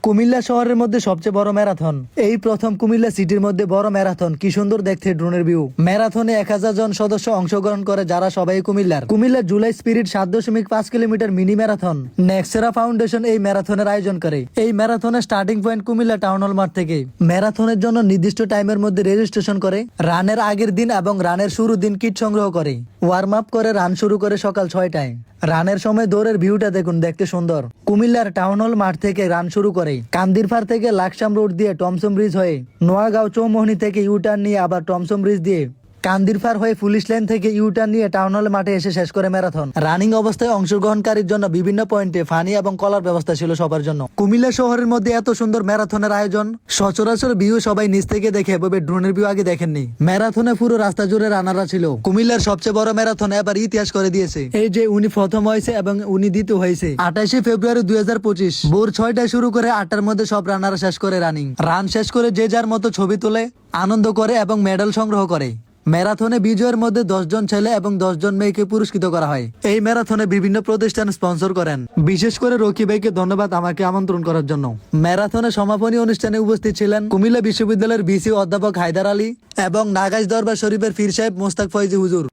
কুমিল্লা শহরের মধ্যে সবচেয়ে বড় ম্যারাথন। এই প্রথম কুমিল্লা সিটির মধ্যে বড় ম্যারাথন। কি সুন্দর দেখতে ড্রোনের ভিউ। ম্যারাথনে 1000 জন সদস্য অংশগ্রহণ করে, যারা সবাই কুমিল্লার July spirit 7.5 kilometre mini marathon. Nexera foundation এই ম্যারাথনের আয়োজন করে। এই ম্যারাথনের starting point Cumilla town hall মাঠ থেকে। ম্যারাথনের জন্য নির্দিষ্ট টাইমের মধ্যে রেজিস্ট্রেশন করে, রানের আগের দিন এবং রানের শুরুর দিন কিট সংগ্রহ করে, ওয়ার্ম আপ করে রান শুরু করে সকাল 6টায়। রানের সময় দৌড়ের ভিউটা দেখুন, দেখতে সুন্দর। কুমিল্লার টাউন হল মাঠ থেকে রান শুরু করে, কান্দিরপাড় থেকে লাকসাম রোড দিয়ে টমসম ব্রিজ হয়ে, নোয়াগাঁও চৌমোহনী থেকে ইউটার্ন নিয়ে আবার টমসম ব্রিজ দিয়ে কান্দিরপাড় হয়ে পুলিশ লাইন থেকে ইউটার্ন নিয়ে টাউন হল মাঠে এসে শেষ করে ম্যারাথন। রানিং অবস্থায় অংশগ্রহণকারীর জন্য বিভিন্ন পয়েন্টে পানি এবং কলার ব্যবস্থা ছিল সবার জন্য। কুমিল্লা শহরের মধ্যে এত সুন্দর ম্যারাথনের আয়োজন, সচরাচর ভিউ সবাই নিচ থেকে দেখে, এভাবে ড্রোনের ভিউ আগে দেখেননি। ম্যারাথনে পুরো রাস্তা জুড়ে রানাররা ছিল। কুমিল্লার সবচেয়ে বড় ম্যারাথন এবার ইতিহাস করে দিয়েছে। এই যে উনি প্রথম হয়েছে এবং উনি দ্বিতীয় হয়েছে। 28 ফেব্রুয়ারি 2025 ভোর 6টায় শুরু করে 8টার মধ্যে সব রানাররা শেষ করে রান শেষ করে যে যার মতো ছবি তোলে, আনন্দ করে এবং মেডেল সংগ্রহ করে। ম্যারাথনে বিজয়ের মধ্যে 10 জন ছেলে এবং 10 জন মেয়েকে পুরস্কৃত করা হয়। এই ম্যারাথনে বিভিন্ন প্রতিষ্ঠান স্পন্সর করেন। বিশেষ করে রকি ভাইকে ধন্যবাদ আমাকে আমন্ত্রণ করার জন্য। ম্যারাথনে সমাপনী অনুষ্ঠানে উপস্থিত ছিলেন কুমিল্লা বিশ্ববিদ্যালয়ের ভিসি অধ্যাপক হায়দার আলী এবং নাগাইজ দরবার শরীফের পীর সাহেব মোস্তাক ফয়জি হুজুর।